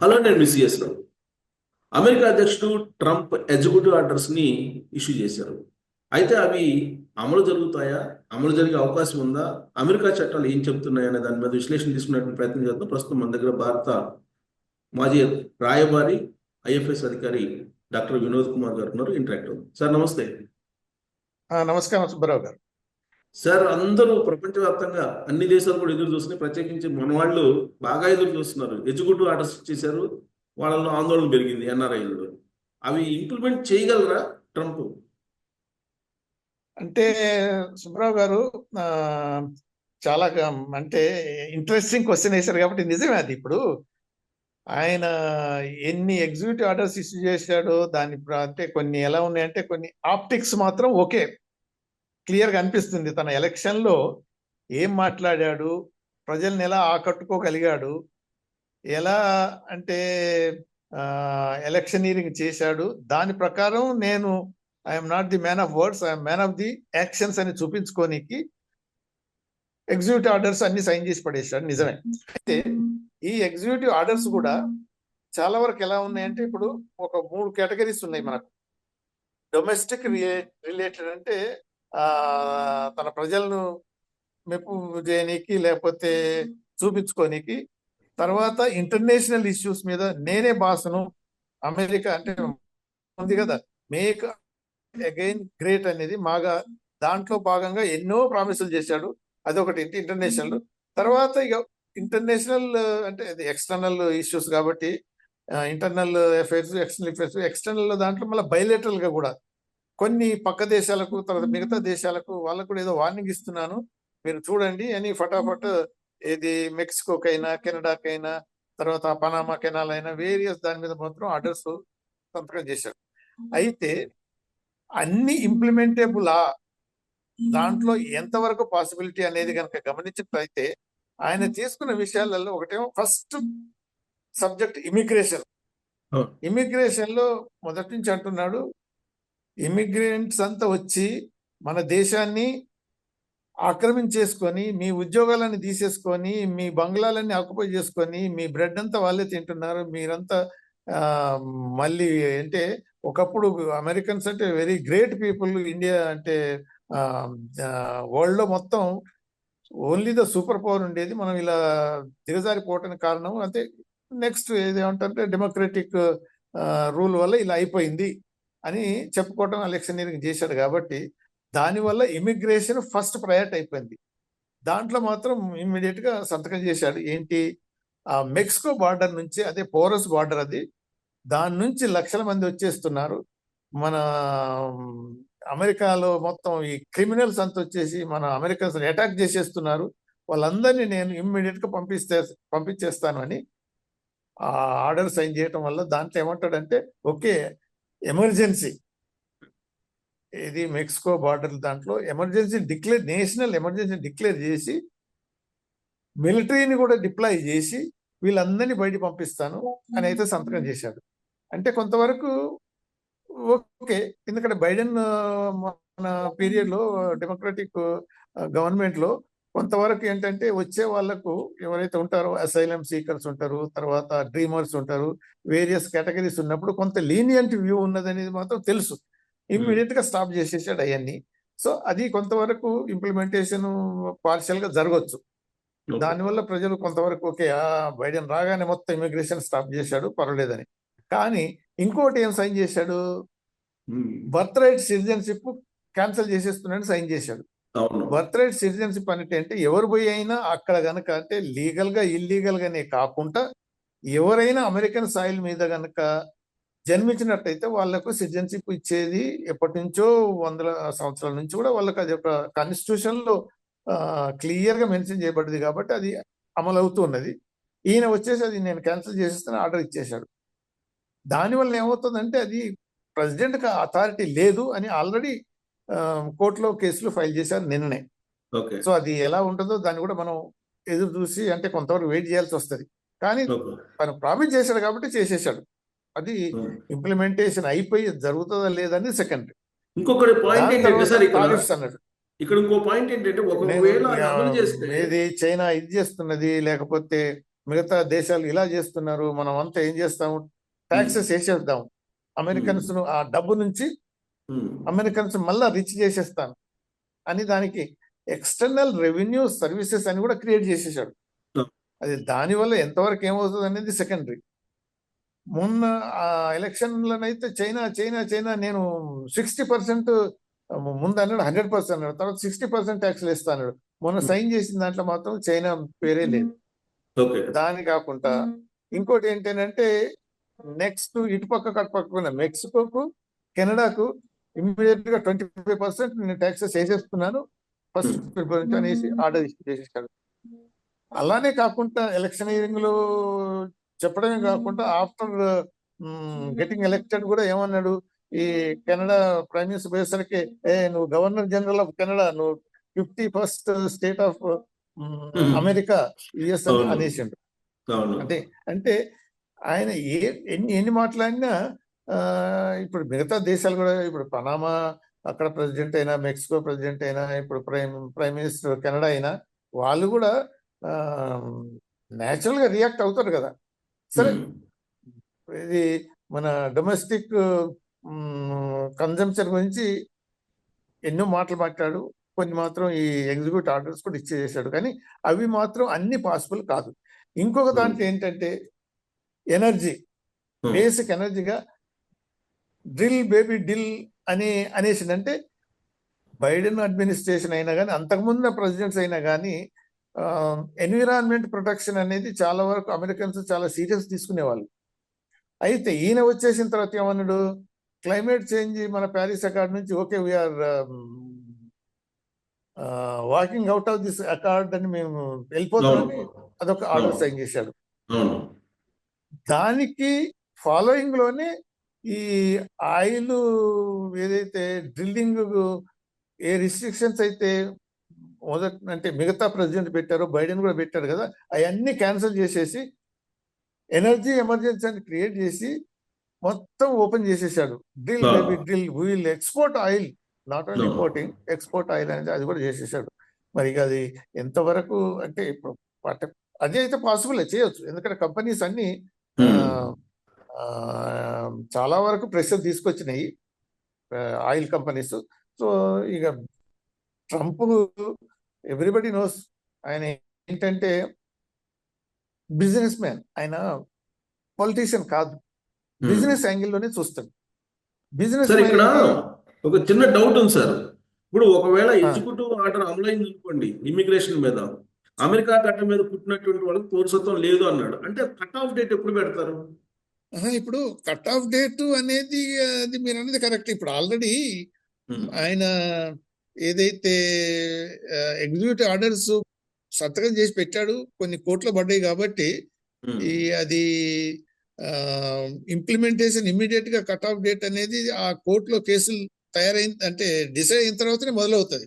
Hello, నేను మిస్సిఎస్ రావు. America అధ్యక్షుడు Trump executive orders ని ఇష్యూ చేశారు. అయితే అవి అమలు జరుగుతాయా? అమలు జరిగే అవకాశం ఉందా? అమెరికా చట్టాలు ఏం చెప్తున్నాయనే దాని మీద విశ్లేషణ తీసుకునే ప్రయత్నం చేద్దాం. ప్రస్తుతం మన దగ్గర భారత మాజీ రాయబారి, ఐఎఫ్ఎస్ అధికారి డాక్టర్ వినోద్ కుమార్ గారు ఉన్నారు. ఇంటరాక్ట్ అవుతుంది. సార్ నమస్తే. నమస్కారం సుబ్బారావు గారు. సార్, అందరూ ప్రపంచవ్యాప్తంగా అన్ని దేశాలు కూడా ఎదురు చూస్తున్నాయి. ప్రత్యేకించి మన వాళ్ళు బాగా ఎదురు చూస్తున్నారు. ఎగ్జిక్యూటివ్ ఆర్డర్స్ ఇచ్చేశారు. వాళ్ళలో ఆందోళన పెరిగింది ఎన్ఆర్ఐలో. అవి ఇంప్లిమెంట్ చేయగలరా ట్రంప్? అంటే సుబ్బారావు గారు చాలా అంటే ఇంట్రెస్టింగ్ క్వశ్చన్ వేశారు కాబట్టి నిజమే అది. ఇప్పుడు ఆయన ఎన్ని ఎగ్జిక్యూటివ్ ఆర్డర్స్ ఇష్యూ చేశాడో దాని అంటే కొన్ని ఎలా ఉన్నాయంటే కొన్ని ఆప్టిక్స్ మాత్రం ఓకే క్లియర్గా అనిపిస్తుంది. తన ఎలక్షన్లో ఏం మాట్లాడాడు, ప్రజల్ని ఎలా ఆకట్టుకోగలిగాడు, ఎలా అంటే ఎలక్షనీరింగ్ చేశాడు. దాని ప్రకారం నేను I'm not the man of words, I'm man of the actions అని చూపించుకోనికి ఎగ్జిక్యూటివ్ ఆర్డర్స్ అన్ని సైన్ చేసి పడేశాడు. నిజమే. అయితే ఈ ఎగ్జిక్యూటివ్ ఆర్డర్స్ కూడా చాలా వరకు ఎలా ఉన్నాయంటే ఇప్పుడు ఒక 3 కేటగిరీస్ ఉన్నాయి మనకు. డొమెస్టిక్ రిలేటెడ్ అంటే తన ప్రజలను మెప్పు చేయనీకి లేకపోతే చూపించుకోనికి. తర్వాత ఇంటర్నేషనల్ ఇష్యూస్ మీద నేనే బాసును, అమెరికా అంటే ఉంది కదా, మేక్ అగైన్ గ్రేట్ అనేది మాగా దాంట్లో భాగంగా ఎన్నో ప్రామిసులు చేశాడు. అదొకటి ఇంటర్నేషనల్. తర్వాత ఇక ఇంటర్నేషనల్ అంటే అది ఎక్స్టర్నల్ ఇష్యూస్ కాబట్టి internal affairs, external affairs. External దాంట్లో మళ్ళీ బయలేటరల్ గా కూడా కొన్ని పక్క దేశాలకు, తర్వాత మిగతా దేశాలకు వాళ్ళకు కూడా ఏదో వార్నింగ్ ఇస్తున్నాను మీరు చూడండి అని ఫటాఫట్ ఏది మెక్సికోకైనా, కెనడాకైనా, తర్వాత పనామా కెనాల్ అయినా వేరియస్ దాని మీద మాత్రం ఆర్డర్స్ సంతకం చేశాడు. అయితే అన్ని ఇంప్లిమెంటేబులా, దాంట్లో ఎంతవరకు పాసిబిలిటీ అనేది కనుక గమనించినట్లయితే ఆయన తీసుకున్న విషయాలలో ఒకటేమో ఫస్ట్ సబ్జెక్ట్ ఇమిగ్రేషన్. ఇమిగ్రేషన్ లో మొదటి నుంచి అంటున్నాడు, ఇమిగ్రెంట్స్ అంతా వచ్చి మన దేశాన్ని ఆక్రమించేసుకొని మీ ఉద్యోగాలను తీసేసుకొని మీ బంగ్లాలన్నీ ఆక్యుపై చేసుకొని మీ బ్రెడ్ అంతా వాళ్ళే తింటున్నారు. మీరంతా మళ్ళీ అంటే ఒకప్పుడు అమెరికన్స్ అంటే వెరీ గ్రేట్ పీపుల్. ఇండియా అంటే వరల్డ్ లో మొత్తం ఓన్లీ ద సూపర్ పవర్ ఉండేది. మనం ఇలా దిగజారిపోవటానికి కారణం అంటే నెక్స్ట్ ఏదేమంటారంటే డెమోక్రటిక్ రూల్ వల్ల ఇలా అయిపోయింది అని చెప్పుకోవటం ఎలక్షనీరింగ్ చేశాడు. కాబట్టి దానివల్ల ఇమిగ్రేషన్ ఫస్ట్ ప్రయారిటీ అయిపోయింది. దాంట్లో మాత్రం ఇమ్మీడియట్ గా సంతకం చేశాడు. ఏంటి, ఆ మెక్సికో బార్డర్ నుంచి, అదే పోరస్ బార్డర్ అది, దాని నుంచి లక్షల మంది వచ్చేస్తున్నారు. మన అమెరికాలో మొత్తం ఈ క్రిమినల్స్ అంతా వచ్చేసి మన అమెరికన్స్ అటాక్ చేసేస్తున్నారు. వాళ్ళందరినీ నేను ఇమ్మీడియట్ గా పంపించేస్తాను అని ఆ ఆర్డర్ సైన్ చేయటం వల్ల దాంట్లో ఏమంటాడంటే ఓకే ఎమర్జెన్సీ, ఇది మెక్సికో బార్డర్ దాంట్లో emergency declare, national emergency declare చేసి మిలిటరీని కూడా డిప్లాయ్ చేసి వీళ్ళందరినీ బయట పంపిస్తాను అని అయితే సంతకం చేశాడు. అంటే కొంతవరకు ఓకే, ఎందుకంటే బైడెన్ మన పీరియడ్ లో డెమోక్రటిక్ గవర్నమెంట్ లో కొంతవరకు ఏంటంటే వచ్చే వాళ్లకు ఎవరైతే ఉంటారో అసైలం సీకర్స్ ఉంటారు, తర్వాత డ్రీమర్స్ ఉంటారు, వేరియస్ కేటగిరీస్ ఉన్నప్పుడు కొంత లీనియంట్ వ్యూ ఉన్నదనేది మాత్రం తెలుసు. ఇమ్మీడియట్ గా స్టాప్ చేసేసాడు అవన్నీ. సో అది కొంతవరకు ఇంప్లిమెంటేషన్ పార్షియల్ గా జరగవచ్చు. దానివల్ల ప్రజలు కొంతవరకు ఓకే బైడెన్ రాగానే మొత్తం ఇమిగ్రేషన్ స్టాప్ చేశాడు పర్వాలేదని. కానీ ఇంకోటి ఏం సైన్ చేశాడు, బర్త్ రైట్ సిటిజన్షిప్ క్యాన్సిల్ చేసేస్తున్నాడు సైన్ చేశాడు. బర్త్ రైట్ సిటిజన్షిప్ అంటే ఎవరు పోయి అయినా అక్కడ గనక అంటే లీగల్ గా ఇల్లీగల్ గానే కాకుండా ఎవరైనా అమెరికన్ సాయిల్ మీద గనక జన్మించినట్టయితే వాళ్లకు సిటిజన్షిప్ ఇచ్చేది ఎప్పటి నుంచో 100 సంవత్సరాల నుంచి కూడా వాళ్ళకి అది ఒక కాన్స్టిట్యూషన్ లో క్లియర్ గా మెన్షన్ చేయబడింది. కాబట్టి అది అమలు అవుతున్నది. ఈయన వచ్చేసి అది నేను క్యాన్సిల్ చేసేస్తాను ఆర్డర్ ఇచ్చేశాడు. దానివల్ల ఏమవుతుందంటే అది ప్రెసిడెంట్ కి అథారిటీ లేదు అని ఆల్రెడీ కోర్టులో కేసులు ఫైల్ చేశారు నిన్ననే. సో అది ఎలా ఉంటుందో దాన్ని కూడా మనం ఎదురు చూసి అంటే కొంతవరకు వెయిట్ చేయాల్సి వస్తుంది. కానీ తను ప్రామిస్ చేశాడు కాబట్టి చేసేసాడు. అది ఇంప్లిమెంటేషన్ అయిపోయి జరుగుతుందా లేదని సెకండ్. ఇంకొకటి పాయింట్ ఏంటంటే సార్, ఇక్కడ ఇంకో పాయింట్ ఏంటంటే ఒకవేళ ఏది చైనా ఇది చేస్తున్నది లేకపోతే మిగతా దేశాలు ఇలా చేస్తున్నారు, మనం అంతా ఏం చేస్తాము, ట్యాక్సెస్ వేసేద్దాం, అమెరికన్స్ ను ఆ డబ్బు నుంచి అమెరికన్స్ మళ్ళా రిచ్ చేసేస్తాను అని దానికి ఎక్స్టర్నల్ రెవెన్యూ సర్వీసెస్ అని కూడా క్రియేట్ చేసేసాడు. అది దానివల్ల ఎంతవరకు ఏమవుతుంది అనేది సెకండరీ. మొన్న ఆ ఎలక్షన్లనైతే చైనా చైనా చైనా నేను 60% ముందు అన్నాడు, 100% అన్నాడు, తర్వాత 60% ట్యాక్స్లు వేస్తా అన్నాడు. మొన్న సైన్ చేసిన దాంట్లో మాత్రం చైనా పేరే లేదు. ఓకే. దాని కాకుండా ఇంకోటి ఏంటంటే నెక్స్ట్ ఇటుపక్క అటుపక్క మెక్సికోకు, కెనడాకు ఇమ్మీడియట్ గా 25% నేను ట్యాక్సెస్ వేసేస్తున్నాను ఫస్ట్ ఫిబ్రవరి నుంచి అనేసి ఆర్డర్ ఇష్యూ చేసేసాడు. అలానే కాకుండా ఎలక్షనీరింగ్ లో చెప్పడమే కాకుండా ఆఫ్టర్ గెటింగ్ ఎలక్టెడ్ కూడా ఏమన్నాడు, ఈ కెనడా ప్రైమ్ మినిస్టర్ పోయేసరికి నువ్వు గవర్నర్ జనరల్ ఆఫ్ కెనడా, నువ్వు 51st state of America US అని అవును. అనేసిండు. అవును. అంటే అంటే ఆయన ఎన్ని మాట్లాడినా ఇప్పుడు మిగతా దేశాలు కూడా, ఇప్పుడు పనామా అక్కడ ప్రెసిడెంట్ అయినా, మెక్సికో ప్రెసిడెంట్ అయినా, ఇప్పుడు ప్రైమ్ మినిస్టర్ కెనడా అయినా, వాళ్ళు కూడా న్యాచురల్ గా రియాక్ట్ అవుతారు కదా. సరే, ఇది మన డొమెస్టిక్ కన్జంప్షన్ గురించి ఎన్నో మాటలు మాట్లాడు, కొన్ని మాత్రం ఈ ఎగ్జిక్యూటివ్ ఆర్డర్స్ కూడా ఇచ్చేసాడు, కానీ అవి మాత్రం అన్ని పాసిబుల్ కాదు. ఇంకొక దాంట్లో ఏంటంటే ఎనర్జీ, బేసిక్ ఎనర్జీగా డ్రిల్ బేబీ డ్రిల్ అనేసిందంటే బైడెన్ అడ్మినిస్ట్రేషన్ అయినా కానీ, అంతకుముందు ప్రెసిడెంట్స్ అయినా కానీ ఎన్విరాన్మెంట్ ప్రొటెక్షన్ అనేది చాలా వరకు అమెరికన్స్ చాలా సీరియస్ తీసుకునేవాళ్ళు. అయితే ఈయన వచ్చేసిన తర్వాత ఏమన్నాడు, క్లైమేట్ చేంజ్ మన ప్యారిస్ అకార్డ్ నుంచి okay we're walking out of this accord అని మేము వెళ్ళిపోతామని అదొక ఆర్డర్ సైన్ చేశాడు. దానికి ఫాలోయింగ్ లోనే ఈ ఆయిల్ ఏదైతే డ్రిల్లింగ్ ఏ రిస్ట్రిక్షన్స్ అయితే అంటే మిగతా ప్రెసిడెంట్ పెట్టారో, బైడెన్ కూడా పెట్టారు కదా, అవన్నీ క్యాన్సిల్ చేసేసి ఎనర్జీ ఎమర్జెన్సీ అని క్రియేట్ చేసి మొత్తం ఓపెన్ చేసేసాడు. Drill baby drill, will export oil, not only importing, export oil అనేది అది కూడా చేసేసాడు. మరి అది ఎంతవరకు అంటే ఇప్పుడు అదే అయితే పాసిబుల్ చేయొచ్చు, ఎందుకంటే కంపెనీస్ అన్ని చాలా వరకు ప్రెషర్ తీసుకొచ్చినాయి ఆయిల్ కంపెనీస్. సో ఇక ట్రంప్ ఎవ్రీబడి నోస్, ఆయన ఏంటంటే బిజినెస్ మ్యాన్, ఆయన పొలిటీషియన్ కాదు, బిజినెస్ యాంగిల్లోనే చూస్తాడు. బిజినెస్ ఇక్కడ ఒక చిన్న డౌట్ ఉంది సార్. ఇప్పుడు ఒకవేళ ఎగ్జిక్యూటివ్ ఆర్డర్ అమలైంది అనుకోండి ఇమిగ్రేషన్ మీద, అమెరికా గడ్డ మీద పుట్టినటువంటి వాళ్ళకి పౌరసత్వం లేదు అన్నాడు, అంటే కట్ ఆఫ్ డేట్ ఎప్పుడు పెడతారు? ఇప్పుడు కట్ ఆఫ్ డేట్ అనేది అది మీరు అనేది కరెక్ట్. ఇప్పుడు ఆల్రెడీ ఆయన ఏదైతే ఎగ్జిక్యూటివ్ ఆర్డర్స్ సంతకం చేసి పెట్టాడు, కొన్ని కోట్లు పడ్డాయి కాబట్టి అది ఇంప్లిమెంటేషన్ ఇమ్మీడియట్ గా కట్ ఆఫ్ డేట్ అనేది ఆ కోర్టులో కేసులు తయారైంది అంటే డిసైడ్ అయిన తర్వాతనే మొదలవుతుంది.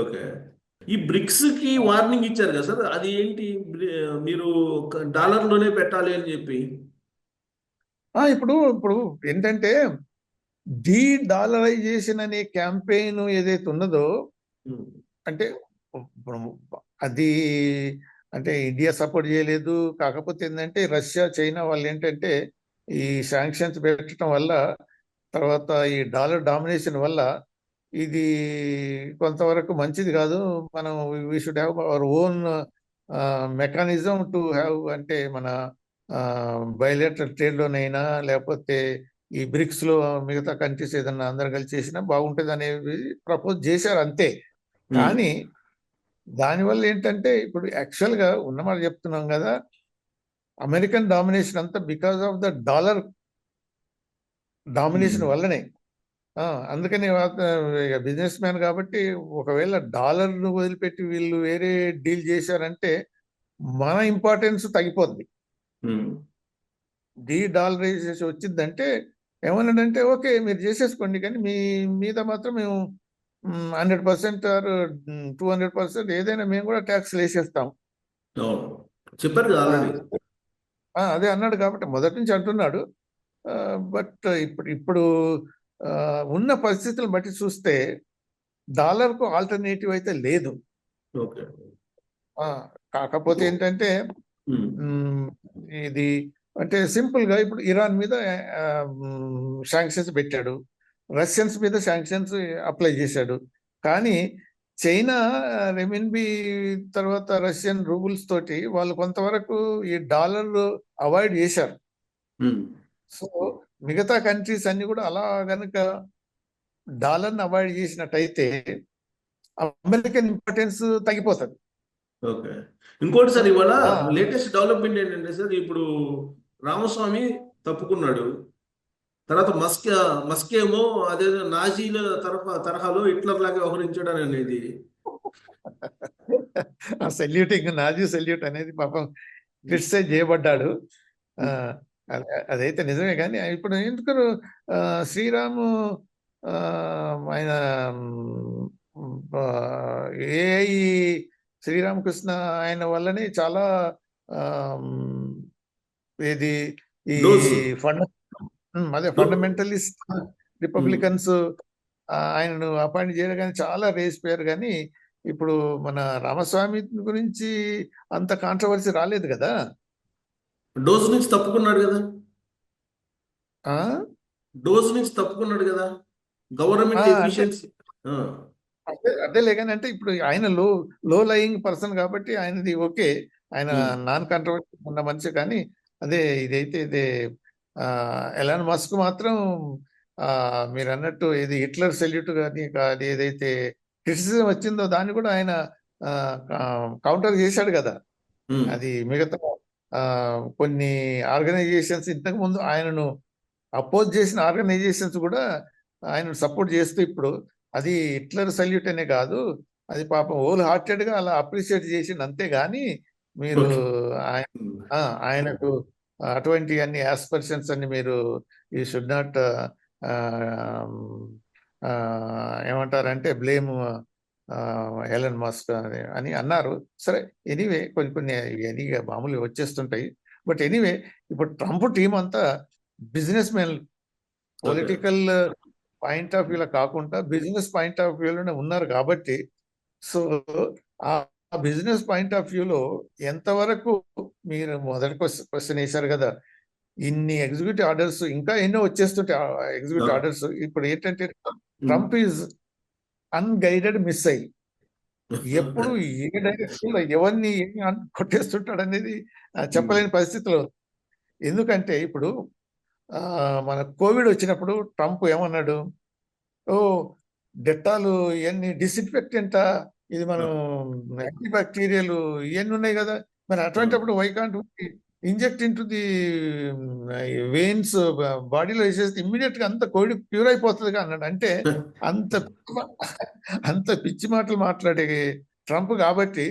ఓకే. ఈ బ్రిక్స్ కి వార్నింగ్ ఇచ్చారు కదా సార్, అది ఏంటి, మీరు డాలర్లోనే పెట్టాలి అని చెప్పి? ఇప్పుడు ఏంటంటే డీ డాలరైజేషన్ అనే క్యాంపెయిన్ ఏదైతే ఉన్నదో, అంటే అది అంటే ఇండియా సపోర్ట్ చేయలేదు. కాకపోతే ఏంటంటే రష్యా, చైనా వాళ్ళు ఏంటంటే ఈ శాంక్షన్స్ పెట్టడం వల్ల, తర్వాత ఈ డాలర్ డామినేషన్ వల్ల ఇది కొంతవరకు మంచిది కాదు, మనం we should have our own mechanism to have, అంటే మన బయలేటరల్ ట్రేడ్లోనైనా లేకపోతే ఈ బ్రిక్స్ లో మిగతా కంట్రీస్ ఏదన్నా అందరు కలిసి చేసినా బాగుంటుంది అనేవి ప్రపోజ్ చేశారు అంతే. కానీ దానివల్ల ఏంటంటే ఇప్పుడు యాక్చువల్ గా ఉన్నమాట చెప్తున్నాం కదా, అమెరికన్ డామినేషన్ అంతా because of the dollar domination వల్లనే. అందుకని బిజినెస్ మ్యాన్ కాబట్టి ఒకవేళ డాలర్ ను వదిలిపెట్టి వీళ్ళు వేరే డీల్ చేశారంటే మన ఇంపార్టెన్స్ తగ్గిపోద్ది. డీ డాలరైజేషన్ వచ్చిందంటే ఏమన్నాడంటే ఓకే మీరు చేసేసుకోండి, కానీ మీ మీద మాత్రం మేము 100% ఆర్ 200% ఏదైనా మేము కూడా ట్యాక్స్ వేసేస్తాం చెప్పారు కదా ఆల్రెడీ. అదే అన్నాడు కాబట్టి మొదటి నుంచి అంటున్నాడు. బట్ ఇప్పుడు ఉన్న పరిస్థితులను బట్టి చూస్తే డాలర్ కు ఆల్టర్నేటివ్ అయితే లేదు. కాకపోతే ఏంటంటే ఉమ్, మ్, ఇది అంటే సింపుల్ గా ఇప్పుడు ఇరాన్ మీద శాంక్షన్స్ పెట్టాడు, రష్యన్స్ మీద శాంక్షన్స్ అప్లై చేశాడు. కానీ చైనా రెమిన్బి తర్వాత రష్యన్ రూబుల్స్ తోటి వాళ్ళు కొంతవరకు ఈ డాలర్ అవాయిడ్ చేశారు. ఉమ్. సో మిగతా కంట్రీస్ అన్ని కూడా అలా గనుక డాలర్ని అవాయిడ్ చేసినట్టయితే అమెరికన్ ఇంపార్టెన్స్ తగ్గిపోతుంది. ఓకే. ఇంకోటి సార్, ఇవాళ ఆ, లేటెస్ట్ డెవలప్మెంట్ ఏంటంటే సార్, ఇప్పుడు రామస్వామి తప్పుకున్నాడు. తర్వాత మస్క్ ఏమో అదే నాజీల తరహాలో హిట్లర్ లాగా వ్యవహరించడం అనేది. ఆ సెల్యూటింగ్ నాజీ సెల్యూట్ అనేది పాపం క్రిటిసైజ్ చేయబడ్డాడు. ఆ, అదైతే నిజమే. కానీ ఇప్పుడు ఎందుకు శ్రీరాము ఆ, ఆయన ఏఐ శ్రీరామకృష్ణ ఆయన వల్లనే చాలా ఆ, ఇది ఈ డోస్ ఫండ అదే డో ఫండమెంటలిస్ట్ ఉమ్. రిపబ్లికన్స్ ఆయనను అపాయింట్ చేయడం కానీ చాలా రేసిపోయారు. కానీ ఇప్పుడు మన రామస్వామి గురించి అంత కాంట్రవర్సీ రాలేదు కదా. డోస్ నుంచి తప్పుకున్నాడు కదా. ఆ డోస్ నుంచి తప్పుకున్నాడు కదా. ఆ, గవర్నమెంట్ అంటే ఎఫిషియన్సీ. అదేలే. కానీ అంటే ఇప్పుడు ఆయన లో లయింగ్ పర్సన్ కాబట్టి ఆయనది ఓకే, ఆయన నాన్ కాంట్రవర్సీ ఉన్న మనిషి. కానీ అదే ఇదే ఎలాన్ మస్క్ మాత్రం మీరు అన్నట్టు ఇది హిట్లర్ సెల్యూట్ కానీ అది ఏదైతే క్రిటిసిజం వచ్చిందో దాన్ని కూడా ఆయన కౌంటర్ చేశాడు కదా. అది మిగతా ఆ, కొన్ని ఆర్గనైజేషన్స్ ఇంతకు ముందు ఆయనను అపోజ్ చేసిన ఆర్గనైజేషన్స్ కూడా ఆయన సపోర్ట్ చేస్తూ ఇప్పుడు అది హిట్లర్ సల్యూట్ అనే కాదు, అది పాపం హోల్ హార్టెడ్ గా అలా అప్రిషియేట్ చేసింది. అంతేగాని మీరు ఓకే. ఆయ- ఆయనకు అటువంటి అన్ని ఆస్పర్షన్స్ అన్ని మీరు ఈ షుడ్ నాట్ ఏమంటారంటే బ్లేమ్ ఎలన్ మస్క్ అని అన్నారు. సరే, ఎనీవే కొన్ని ఇవన్నీ ఇక మామూలుగా వచ్చేస్తుంటాయి. బట్ ఎనీవే ఇప్పుడు ట్రంప్ టీం అంతా business men, okay. Political point of వ్యూలో కాకుండా బిజినెస్ పాయింట్ ఆఫ్ వ్యూలోనే ఉన్నారు కాబట్టి, సో ఆ బిజినెస్ పాయింట్ ఆఫ్ వ్యూలో ఎంతవరకు మీరు మొదటి క్వశ్చన్ వేశారు కదా, ఇన్ని ఎగ్జిక్యూటివ్ ఆర్డర్స్ ఇంకా ఎన్నో వచ్చేస్తుంటాయి. ఎగ్జిక్యూటివ్ ఆర్డర్స్ ఇప్పుడు ఏంటంటే ట్రంప్ ఈజ్ అన్గైడెడ్ మిస్సైల్. ఎప్పుడు ఏ డైరెక్షన్ లో ఎవరిని ఏమి కొట్టేస్తుంటాడు అనేది చెప్పలేని పరిస్థితిలో ఉంది. ఎందుకంటే ఇప్పుడు ఆ, మన కోవిడ్ వచ్చినప్పుడు ట్రంప్ ఏమన్నాడు, ఓ డెట్టాలు ఇవన్నీ డిస్ఇన్ఫెక్టెంటా, ఇది మనం యాంటీబ్యాక్టీరియల్ ఇవన్నీ ఉన్నాయి కదా, మరి అటువంటిప్పుడు why can't inject into the veins, బాడీలో వేసేస్తే ఇమ్మీడియట్ గా అంత కోవిడ్ క్యూర్ అయిపోతుంది అన్నాడు. అంటే అంత అంత పిచ్చి మాటలు మాట్లాడే ట్రంప్ కాబట్టి